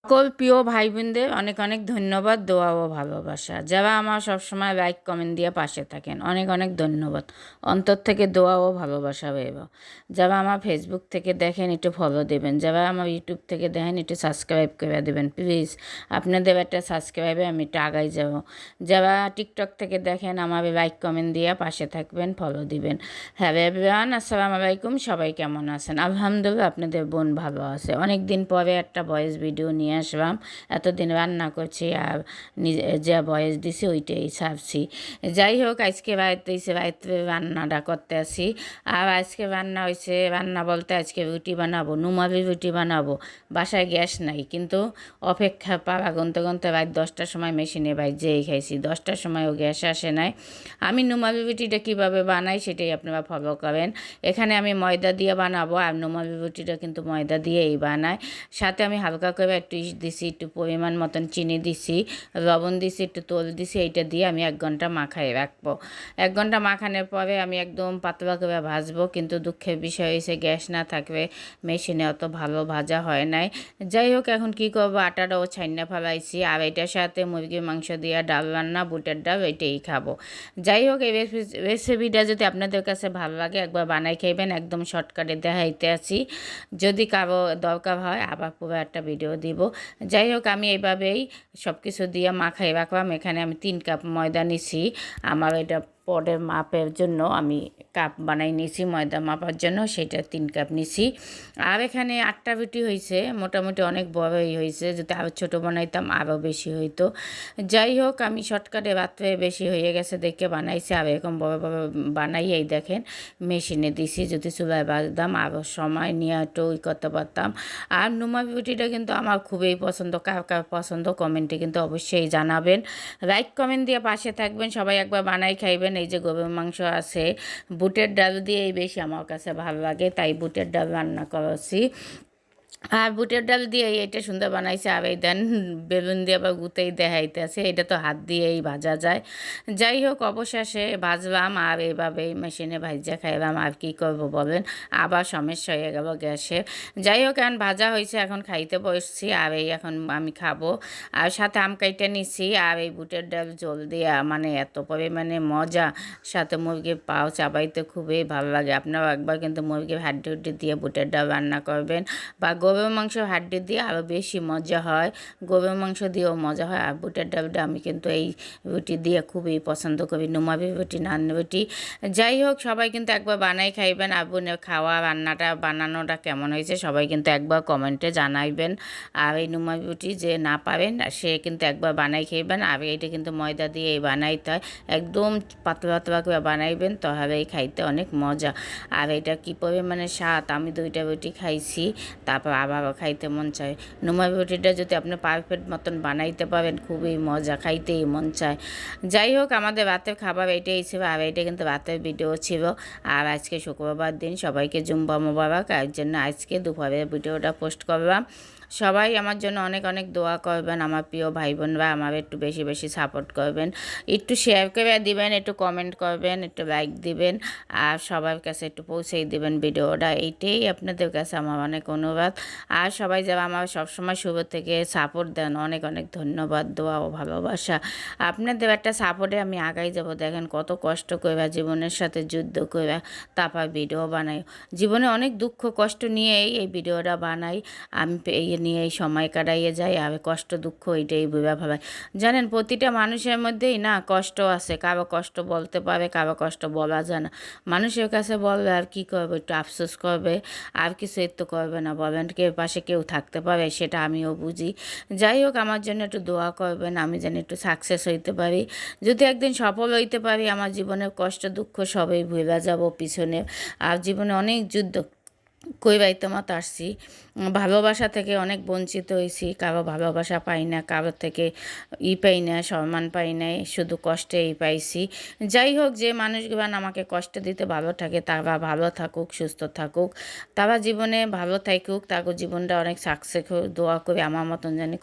সকল প্রিয় ভাই বোনদের অনেক অনেক ধন্যবাদ, দোয়া ও ভালোবাসা। যারা আমার সবসময় লাইক কমেন্ট দিয়ে পাশে থাকেন, অনেক অনেক ধন্যবাদ। অন্তর থেকে দোয়া ও ভালোবাসা রইব। যারা আমার ফেসবুক থেকে দেখেন একটু ফলো দেবেন, যারা আমার ইউটিউব থেকে দেখেন একটু সাবস্ক্রাইব করে দেবেন প্লিজ। আপনাদের একটা সাবস্ক্রাইবে আমি একটু আগাই যাব। যারা টিকটক থেকে দেখেন আমার লাইক কমেন্ট দিয়ে পাশে থাকবেন, ফলো দিবেন। হ্যালো এভরিওয়ান, আসসালামু আলাইকুম। সবাই কেমন আছেন? আলহামদুলিল্লাহ আপনাদের বোন ভালো আছে। অনেক দিন পরে একটা ভয়েস ভিডিও নিয়ে আসলাম। এতদিন রান্না করছি আর নিজে যে ভয়েস দিছি ওইটাই ছাড়ছি। যাই হোক, আজকে বাড়িতে রান্নাটা করতে আসি। আর আজকে রান্না হয়েছে, রান্না বলতে আজকে রুটি বানাবো, নুমালি রুটি বানাবো। বাসায় গ্যাস নাই, কিন্তু অপেক্ষা পাওয়া গুনতে গুনতে রাত 10টার সময় মেশিনে যেই খাইছি। 10টার সময়ও গ্যাস আসে নাই। আমি নুমালি রুটিটা কীভাবে বানাই সেটাই আপনারা ফলো করেন। এখানে আমি ময়দা দিয়ে বানাবো, আর নুমালি রুটিটা কিন্তু ময়দা দিয়েই বানায়। সাথে আমি হালকা করে একটু দিছি, একটু পরিমাণ মতন চিনি দিছি, লবণ দিছি, একটু তোল দিছি। এইটা দিয়ে আমি 1 ঘন্টা মাখাই রাখবো। 1 ঘন্টা মাখানোর পরে আমি একদম পাতলা করে ভাজবো। কিন্তু দুঃখের বিষয় হয়েছে গ্যাস না থাকবে মেশিনে অত ভালো ভাজা হয় নাই। যাই হোক, এখন কি করবো, আটাটাও ছাইনা ফেলাইছি। আর এটার সাথে মুরগির মাংস দিয়ে ডাল রান্না, বুটের ডাল, এটাই খাবো। যাই হোক, এই রেসিপিটা যদি আপনাদের কাছে ভালো লাগে একবার বানাই খাইবেন। একদম শর্টকাটে দেখাইতে আছি, যদি কারো দরকার হয় আবার পুরো একটা ভিডিও দিব। যাই হোক, আমি এইভাবেই সব কিছু দিয়ে মাখাই রাখলাম। এখানে আমি 3 কাপ ময়দা নিছি। আমার এটা পটের মাপের জন্য আমি কাপ বানাই নিছি, ময়দা মাপার জন্য সেটা 3 কাপ নিছি। আর এখানে 8টা রুটি হয়েছে, মোটামুটি অনেক বড়ই হয়েছে। যদি আরও ছোটো বানাইতাম আরও বেশি হইতো। যাই হোক, আমি শর্টকাটে রাত্রে বেশি হয়ে গেছে দেখে বানাইছি। আর এরকম বড় বড় বানাইয়াই দেখেন মেশিনে দিছি। যদি চুলায় বাজতাম আরও সময় নিয়ে একটু করতে পারতাম। আর নুমালি রুটিটা কিন্তু আমার খুবই পছন্দ। কার কার পছন্দ কমেন্টে কিন্তু অবশ্যই জানাবেন। লাইক কমেন্ট দিয়ে পাশে থাকবেন। সবাই একবার বানাই খাইবেন। এই যে গরুর মাংস আছে, বুটের ডাল দিয়েই বেশি আমার কাছে ভালো লাগে, তাই বুটের ডাল রান্না করছি। আর বুটের ডাল দিয়ে এটা সুন্দর বানাইছে। আর এই দেন বেলুন দিয়ে আবার গুতেই দেখাইতে আছে, এটা তো হাত দিয়েই ভাজা যায়। যাই হোক, অবশেষে ভাজলাম আর এইভাবেই মেশিনে ভাজা খাইলাম। আর কি করব বলেন, আবার সমস্যা হয়ে গেল গ্যাসে। যাই হোক, এখন ভাজা হয়েছে, এখন খাইতে বসছি। আর এই এখন আমি খাবো। আর সাথে আম কাইটা নিছি। আর এই বুটের ডাল জল দিয়া মানে এত পরিমাণে মজা, সাথে মুরগির পাও চাবাইতে খুবই ভালো লাগে। আপনারাও একবার কিন্তু মুরগির হাড্ডি দিয়ে বুটের ডাল রান্না করবেন, বা গরুর মাংস হাড্ডি দিয়ে আরও বেশি মজা হয়। গরুর মাংস দিয়েও মজা হয়। আর বুটের ডালটা আমি কিন্তু এই রুটি দিয়ে খুবই পছন্দ করি, নুমালি রুটি, নান রুটি। যাই হোক, সবাই কিন্তু একবার বানাই খাইবেন। আর বোনের খাওয়া রান্নাটা বানানোটা কেমন হয়েছে সবাই কিন্তু একবার কমেন্টে জানাইবেন। আর এই নুমালি রুটি যে না পারেন সে কিন্তু একবার বানাই খাইবেন। আর এইটা কিন্তু ময়দা দিয়েই বানাইতে হয়, একদম পাতলা পাতলা করে বানাইবেন, তাহলেই খাইতে অনেক মজা। আর এটা কী পরিমাণে স্বাদ, আমি 2টা রুটি খাইছি, তারপর আবারও খাইতে মন চায়। নুমালি রুটিটা যদি আপনি পারফেক্ট মতন বানাইতে পারেন খুবই মজা, খাইতেই মন চায়। যাই হোক, আমাদের রাতের খাবার এইটাই ছিল। আর এইটা কিন্তু রাতের ভিডিও ছিল। আর আজকে শুক্রবার দিন, সবাইকে জুম্বা মোবারক। এর জন্য আজকে দুপুরের ভিডিওটা পোস্ট করলাম। সবাই আমার জন্য অনেক অনেক দোয়া করবেন। আমার প্রিয় ভাই বোনরা আমার একটু বেশি বেশি সাপোর্ট করবেন, একটু শেয়ার করে দিবেন, একটু কমেন্ট করবেন, একটু লাইক দিবেন, আর সবার কাছে একটু পৌঁছেই দিবেন ভিডিওটা। এইটাই আপনাদের কাছে আমার অনেক অনুরোধ। আর সবাই যারা আমার সবসময় শুরু থেকে সাপোর্ট দেন, অনেক অনেক ধন্যবাদ, দোয়া ও ভালোবাসা। আপনাদের একটা সাপোর্টে আমি আগাই যাব। দেখেন কত কষ্ট করে জীবনের সাথে যুদ্ধ করে তারপর ভিডিও বানাই। জীবনে অনেক দুঃখ কষ্ট নিয়েই এই ভিডিওটা বানাই। আমি এই নিয়ে এই সময় কাটাইয়ে যাই। আর কষ্ট দুঃখ এইটাই বুঝা ভাবাই। জানেন, প্রতিটা মানুষের মধ্যেই না কষ্ট আছে। কারো কষ্ট বলতে পারে, কারো কষ্ট বলা যায় না। মানুষের কাছে বলবে আর কি করবে, একটু আফসোস করবে, আর কিছু তো করবে না। বলেন, কেউ পাশে কেউ থাকতে পারে, সেটা আমিও বুঝি। যাই হোক, আমার জন্য একটু দোয়া করবেন, আমি যেন একটু সাকসেস হইতে পারি। যদি একদিন সফল হইতে পারি, আমার জীবনের কষ্ট দুঃখ সবই ভুলে যাব পিছনে। আর জীবনে অনেক যুদ্ধ কইরাইতে মত আসছি, ভালোবাসা থেকে অনেক বঞ্চিত হয়েছি। কারো ভালোবাসা পাই না, কারো থেকে পাই না, সম্মান পাই নাই, শুধু কষ্টেই পাইছি। যাই হোক, যে মানুষগুলো আমাকে কষ্ট দিতে ভালো থাকে তারা ভালো থাকুক, সুস্থ থাকুক, তারা জীবনে ভালো থাকুক, তাকে জীবনটা অনেক সাকসেস হোক, দোয়া করে আমার মতন জানি